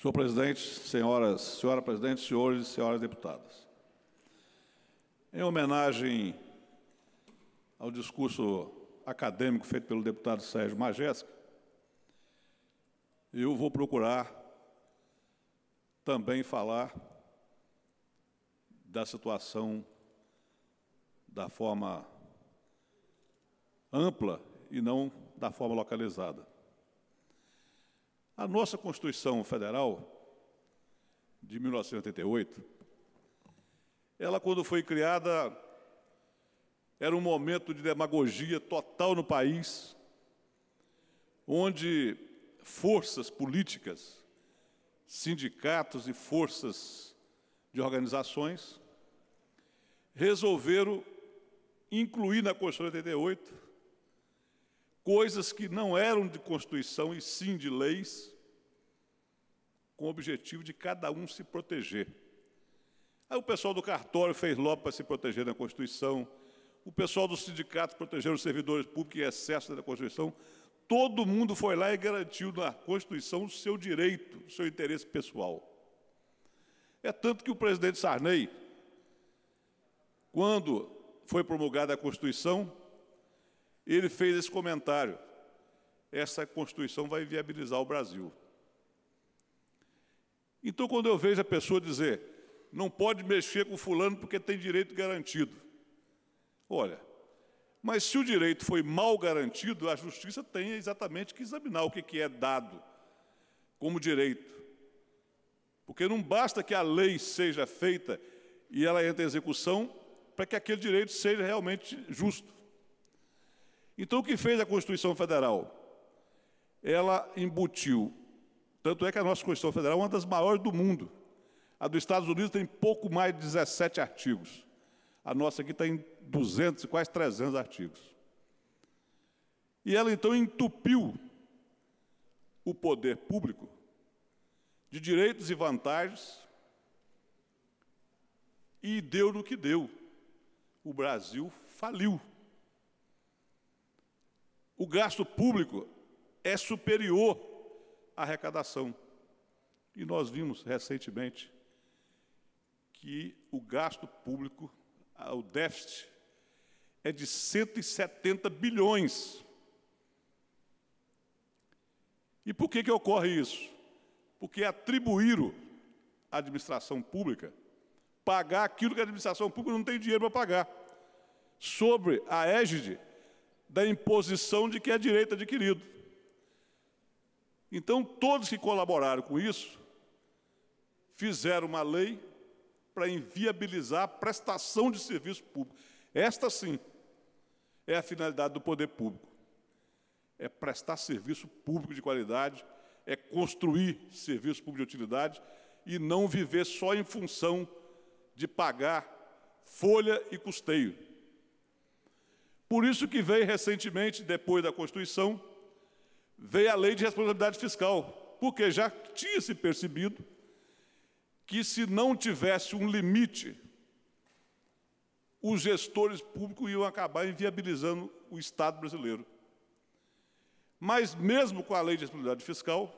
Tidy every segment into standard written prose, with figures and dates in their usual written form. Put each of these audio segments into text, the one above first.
Senhor presidente, senhora presidente, senhores e senhoras deputadas. Em homenagem ao discurso acadêmico feito pelo deputado Sérgio Majesco, eu vou procurar também falar da situação da forma ampla e não da forma localizada. A nossa Constituição Federal, de 1988, ela, quando foi criada, era um momento de demagogia total no país, onde forças políticas, sindicatos e forças de organizações resolveram incluir na Constituição de 88 coisas que não eram de Constituição e sim de leis, com o objetivo de cada um se proteger. Aí o pessoal do cartório fez lobby para se proteger da Constituição, o pessoal dos sindicatos protegeram os servidores públicos em excesso da Constituição, todo mundo foi lá e garantiu na Constituição o seu direito, o seu interesse pessoal. É tanto que o presidente Sarney, quando foi promulgada a Constituição, ele fez esse comentário: essa Constituição vai viabilizar o Brasil. Então, quando eu vejo a pessoa dizer, não pode mexer com fulano porque tem direito garantido. Olha, mas se o direito foi mal garantido, a justiça tem exatamente que examinar o que é dado como direito. Porque não basta que a lei seja feita e ela entre em execução para que aquele direito seja realmente justo. Então, o que fez a Constituição Federal? Ela embutiu, tanto é que a nossa Constituição Federal é uma das maiores do mundo. A dos Estados Unidos tem pouco mais de 17 artigos. A nossa aqui tem 200 e quase 300 artigos. E ela, então, entupiu o poder público de direitos e vantagens e deu no que deu. O Brasil faliu. O gasto público é superior à arrecadação. E nós vimos recentemente que o gasto público, o déficit, é de 170 bilhões. E por que ocorre isso? Porque atribuíram à administração pública pagar aquilo que a administração pública não tem dinheiro para pagar, sobre a égide da imposição de que é direito adquirido. Então, todos que colaboraram com isso fizeram uma lei para inviabilizar a prestação de serviço público. Esta, sim, é a finalidade do poder público. É prestar serviço público de qualidade, é construir serviço público de utilidade e não viver só em função de pagar folha e custeio. Por isso que veio recentemente, depois da Constituição, veio a Lei de Responsabilidade Fiscal, porque já tinha se percebido que, se não tivesse um limite, os gestores públicos iam acabar inviabilizando o Estado brasileiro. Mas, mesmo com a Lei de Responsabilidade Fiscal,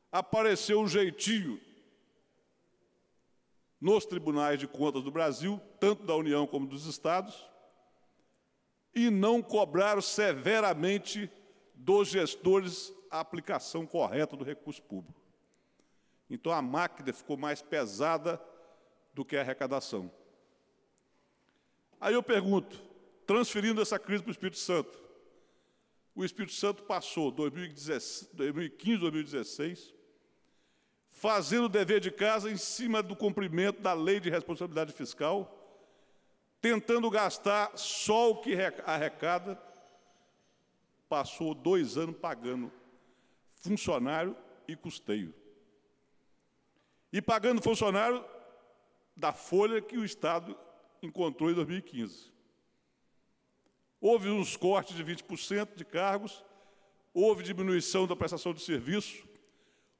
apareceu um jeitinho nos tribunais de contas do Brasil, tanto da União como dos Estados, e não cobraram severamente dos gestores a aplicação correta do recurso público. Então, a máquina ficou mais pesada do que a arrecadação. Aí eu pergunto, transferindo essa crise para o Espírito Santo, o Espírito Santo passou 2015, 2016, fazendo o dever de casa em cima do cumprimento da Lei de Responsabilidade Fiscal, tentando gastar só o que arrecada, passou 2 anos pagando funcionário e custeio. E pagando funcionário da folha que o Estado encontrou em 2015. Houve uns cortes de 20% de cargos, houve diminuição da prestação de serviço,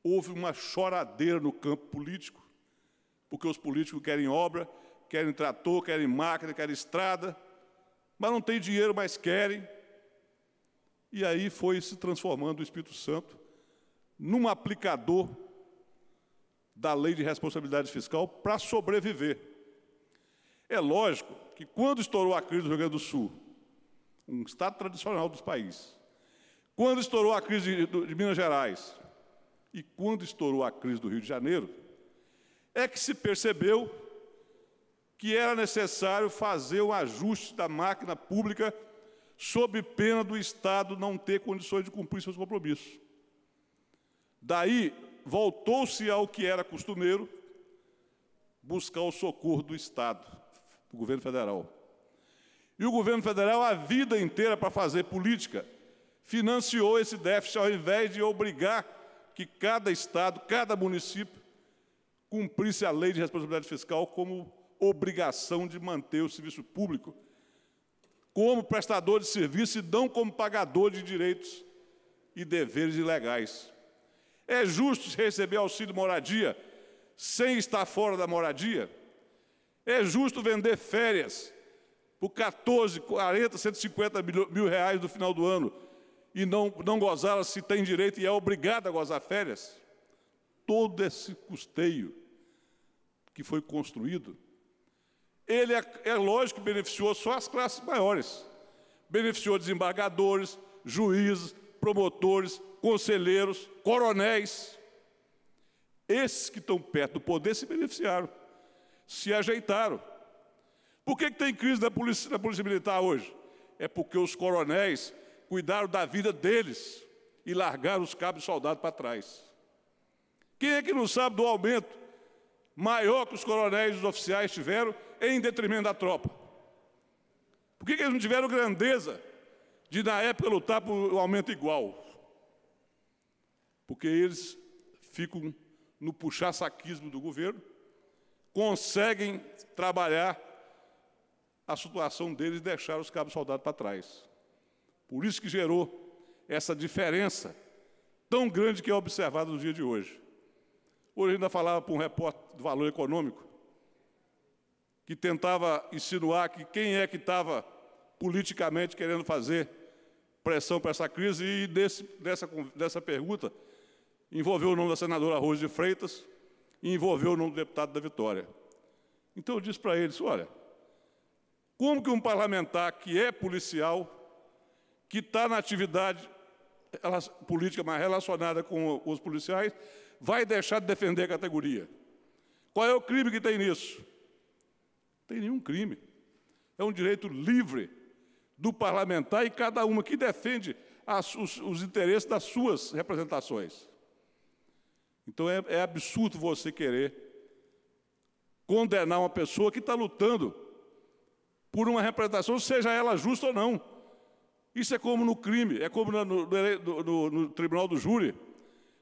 houve uma choradeira no campo político, porque os políticos querem obra, querem trator, querem máquina, querem estrada, mas não tem dinheiro, mas querem. E aí foi se transformando o Espírito Santo num aplicador da Lei de Responsabilidade Fiscal para sobreviver. É lógico que quando estourou a crise do Rio Grande do Sul, um estado tradicional do país, quando estourou a crise de Minas Gerais e quando estourou a crise do Rio de Janeiro, é que se percebeu que era necessário fazer um ajuste da máquina pública sob pena do Estado não ter condições de cumprir seus compromissos. Daí, voltou-se ao que era costumeiro, buscar o socorro do Estado, do governo federal. E o governo federal, a vida inteira para fazer política, financiou esse déficit ao invés de obrigar que cada Estado, cada município, cumprisse a lei de responsabilidade fiscal como obrigação de manter o serviço público, como prestador de serviço e não como pagador de direitos e deveres ilegais. É justo receber auxílio moradia sem estar fora da moradia? É justo vender férias por 14, 40, 150 mil reais no final do ano e não gozá-las se tem direito e é obrigado a gozar férias? Todo esse custeio que foi construído, ele é lógico que beneficiou só as classes maiores. Beneficiou desembargadores, juízes, promotores, conselheiros, coronéis. Esses que estão perto do poder se beneficiaram, se ajeitaram. Por que tem crise na polícia militar hoje? É porque os coronéis cuidaram da vida deles e largaram os cabos de soldado para trás. Quem é que não sabe do aumento maior que os coronéis e os oficiais tiveram em detrimento da tropa? Por que eles não tiveram grandeza de, na época, lutar por um aumento igual? Porque eles ficam no puxar-saquismo do governo, conseguem trabalhar a situação deles e deixar os cabos soldados para trás. Por isso que gerou essa diferença tão grande que é observada no dia de hoje. Hoje ainda falava para um repórter do Valor Econômico, que tentava insinuar que quem é que estava politicamente querendo fazer pressão para essa crise, e dessa pergunta envolveu o nome da senadora Rose de Freitas e envolveu o nome do deputado da Vitória. Então eu disse para eles, olha, como que um parlamentar que é policial, que está na atividade política mais relacionada com os policiais, vai deixar de defender a categoria? Qual é o crime que tem nisso? Não tem nenhum crime. É um direito livre do parlamentar e cada uma que defende os interesses das suas representações. Então é absurdo você querer condenar uma pessoa que está lutando por uma representação, seja ela justa ou não. Isso é como no crime, é como no tribunal do júri.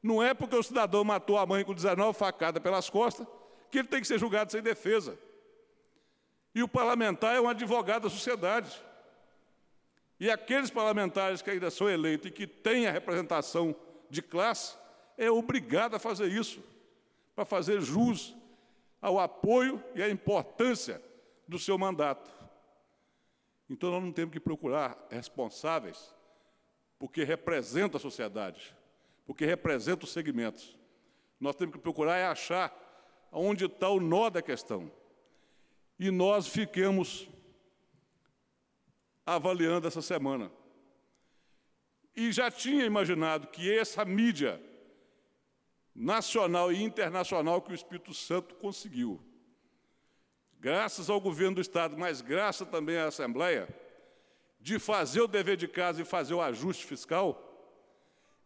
Não é porque o cidadão matou a mãe com 19 facadas pelas costas que ele tem que ser julgado sem defesa. E o parlamentar é um advogado da sociedade. E aqueles parlamentares que ainda são eleitos e que têm a representação de classe, é obrigado a fazer isso, para fazer jus ao apoio e à importância do seu mandato. Então, nós não temos que procurar responsáveis, porque representa a sociedade, porque representa os segmentos. Nós temos que procurar é achar onde está o nó da questão. E nós ficamos avaliando essa semana. E já tinha imaginado que essa mídia nacional e internacional que o Espírito Santo conseguiu, graças ao governo do Estado, mas graças também à Assembleia, de fazer o dever de casa e fazer o ajuste fiscal,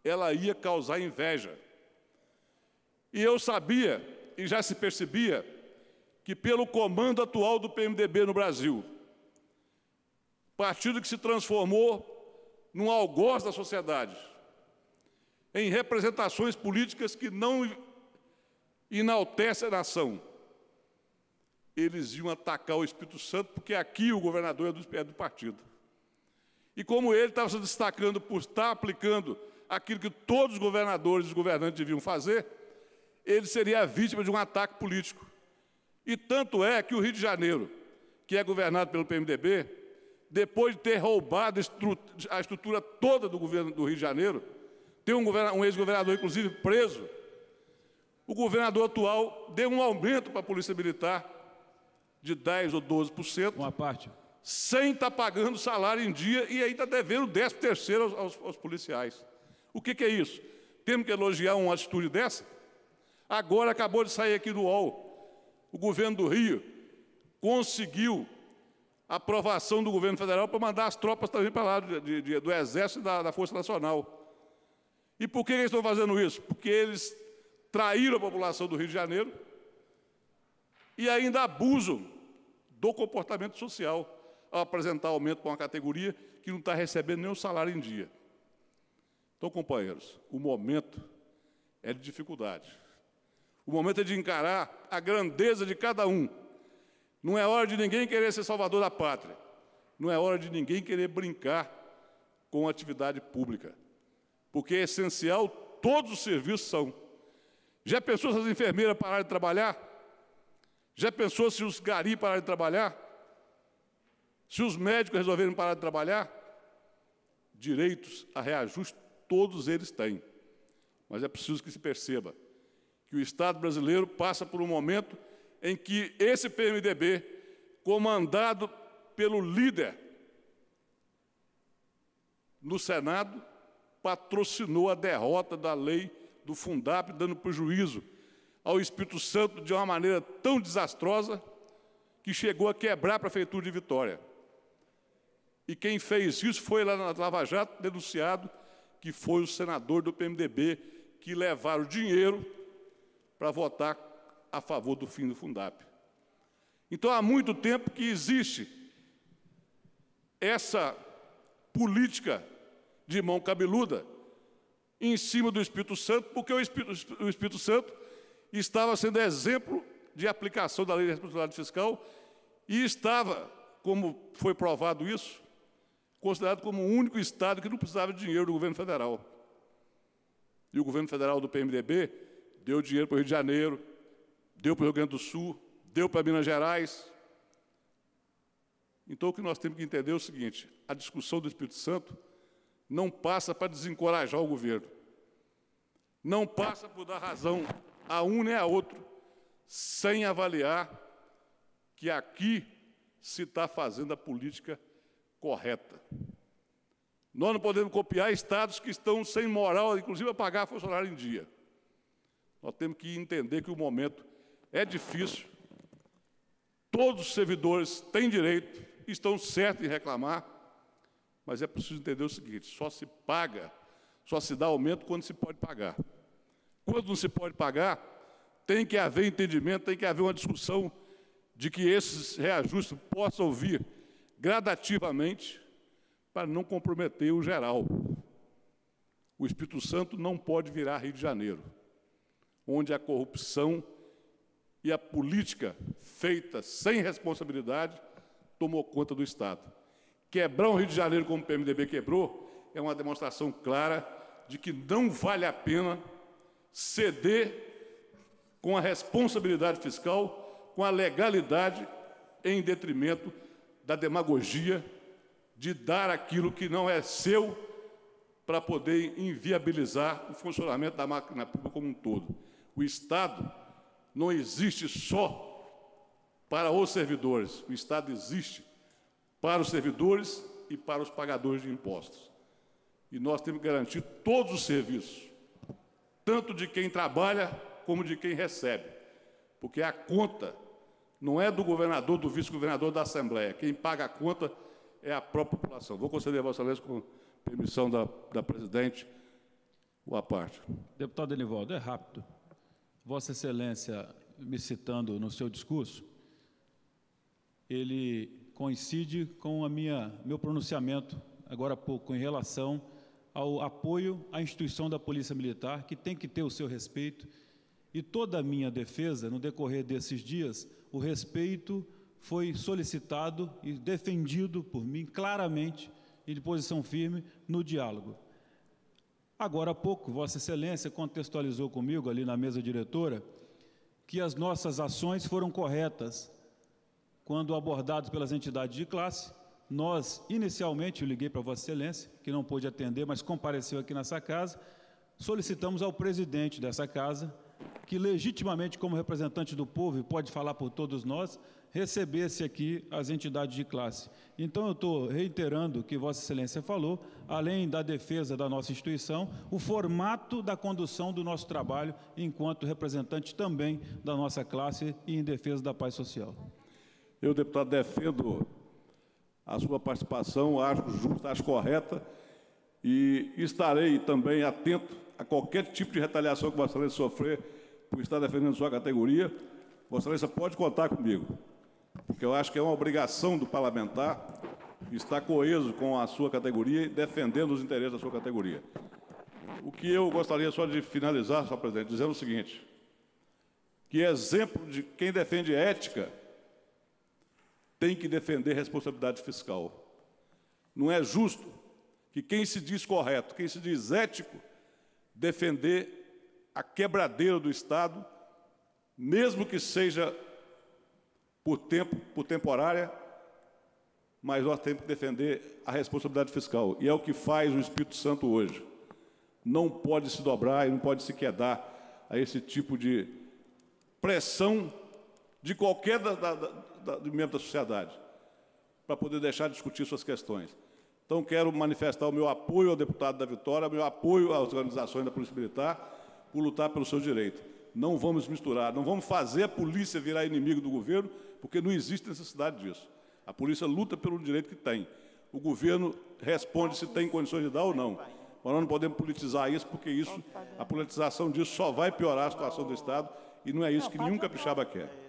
ela ia causar inveja. E eu sabia, e já se percebia, que pelo comando atual do PMDB no Brasil, partido que se transformou num algoz da sociedade, em representações políticas que não enaltecem a nação, eles iam atacar o Espírito Santo, porque aqui o governador é do partido. E como ele estava se destacando por estar aplicando aquilo que todos os governadores e os governantes deviam fazer, ele seria a vítima de um ataque político. E tanto é que o Rio de Janeiro, que é governado pelo PMDB, depois de ter roubado a estrutura toda do governo do Rio de Janeiro, tem um ex-governador, inclusive, preso, o governador atual deu um aumento para a Polícia Militar de 10% ou 12%. Uma parte. Sem estar pagando salário em dia e ainda devendo 13º aos policiais. O que é isso? Temos que elogiar uma atitude dessa? Agora acabou de sair aqui do UOL. O governo do Rio conseguiu a aprovação do governo federal para mandar as tropas também para lá, do Exército e da Força Nacional. E por que eles estão fazendo isso? Porque eles traíram a população do Rio de Janeiro e ainda abusam do comportamento social ao apresentar aumento para uma categoria que não está recebendo nem o salário em dia. Então, companheiros, o momento é de dificuldade. O momento é de encarar a grandeza de cada um. Não é hora de ninguém querer ser salvador da pátria. Não é hora de ninguém querer brincar com a atividade pública. Porque é essencial, todos os serviços são. Já pensou se as enfermeiras pararem de trabalhar? Já pensou se os garis pararem de trabalhar? Se os médicos resolverem parar de trabalhar? Direitos a reajuste todos eles têm. Mas é preciso que se perceba que o Estado brasileiro passa por um momento em que esse PMDB, comandado pelo líder no Senado, patrocinou a derrota da lei do Fundap, dando prejuízo ao Espírito Santo de uma maneira tão desastrosa que chegou a quebrar a Prefeitura de Vitória. E quem fez isso foi lá na Lava Jato, denunciado, que foi o senador do PMDB que levaram dinheiro para votar a favor do fim do Fundap. Então, há muito tempo que existe essa política de mão cabeluda em cima do Espírito Santo, porque o Espírito Santo estava sendo exemplo de aplicação da lei de responsabilidade fiscal e estava, como foi provado isso, considerado como o único Estado que não precisava de dinheiro do governo federal. E o governo federal do PMDB deu dinheiro para o Rio de Janeiro, deu para o Rio Grande do Sul, deu para Minas Gerais. Então, o que nós temos que entender é o seguinte: a discussão do Espírito Santo não passa para desencorajar o governo, não passa por dar razão a um nem a outro, sem avaliar que aqui se está fazendo a política correta. Nós não podemos copiar estados que estão sem moral, inclusive a pagar funcionário em dia. Nós temos que entender que o momento é difícil, todos os servidores têm direito, estão certos em reclamar, mas é preciso entender o seguinte: só se paga, só se dá aumento quando se pode pagar. Quando não se pode pagar, tem que haver entendimento, tem que haver uma discussão de que esses reajustes possam vir gradativamente para não comprometer o geral. O Espírito Santo não pode virar Rio de Janeiro, onde a corrupção e a política feita sem responsabilidade tomou conta do Estado. Quebrar o Rio de Janeiro como o PMDB quebrou é uma demonstração clara de que não vale a pena ceder com a responsabilidade fiscal, com a legalidade, em detrimento da demagogia de dar aquilo que não é seu para poder inviabilizar o funcionamento da máquina pública como um todo. O Estado não existe só para os servidores, o Estado existe para os servidores e para os pagadores de impostos. E nós temos que garantir todos os serviços, tanto de quem trabalha como de quem recebe, porque a conta não é do governador, do vice-governador, da Assembleia. Quem paga a conta é a própria população. Vou conceder a Vossa Excelência, com permissão da presidente, uma parte. Deputado Enivaldo, é rápido. Vossa Excelência, me citando no seu discurso, ele coincide com meu pronunciamento, agora há pouco, em relação ao apoio à instituição da Polícia Militar, que tem que ter o seu respeito, e toda a minha defesa, no decorrer desses dias, o respeito foi solicitado e defendido por mim claramente e de posição firme no diálogo. Agora há pouco, Vossa Excelência contextualizou comigo ali na mesa diretora que as nossas ações foram corretas quando abordados pelas entidades de classe. Nós, inicialmente, eu liguei para Vossa Excelência, que não pôde atender, mas compareceu aqui nessa casa, solicitamos ao presidente dessa casa que legitimamente, como representante do povo, e pode falar por todos nós, recebesse aqui as entidades de classe. Então, eu estou reiterando o que Vossa Excelência falou, além da defesa da nossa instituição, o formato da condução do nosso trabalho enquanto representante também da nossa classe e em defesa da paz social. Eu, deputado, defendo a sua participação, acho justa, acho correta, e estarei também atento a qualquer tipo de retaliação que Vossa Excelência sofrer por estar defendendo sua categoria. Vossa Excelência pode contar comigo, porque eu acho que é uma obrigação do parlamentar estar coeso com a sua categoria e defendendo os interesses da sua categoria. O que eu gostaria só de finalizar, senhor presidente, dizendo o seguinte, que exemplo de quem defende ética tem que defender responsabilidade fiscal. Não é justo que quem se diz correto, quem se diz ético, defender a quebradeira do Estado, mesmo que seja por temporária, mas nós temos que defender a responsabilidade fiscal. E é o que faz o Espírito Santo hoje. Não pode se dobrar e não pode se quedar a esse tipo de pressão de qualquer membro da sociedade, para poder deixar de discutir suas questões. Então, quero manifestar o meu apoio ao deputado da Vitória, o meu apoio às organizações da Polícia Militar, por lutar pelos seus direitos. Não vamos misturar, não vamos fazer a polícia virar inimigo do governo, porque não existe necessidade disso. A polícia luta pelo direito que tem. O governo responde se tem condições de dar ou não. Mas nós não podemos politizar isso, porque a politização disso só vai piorar a situação do Estado, e não é isso que nenhum capixaba quer.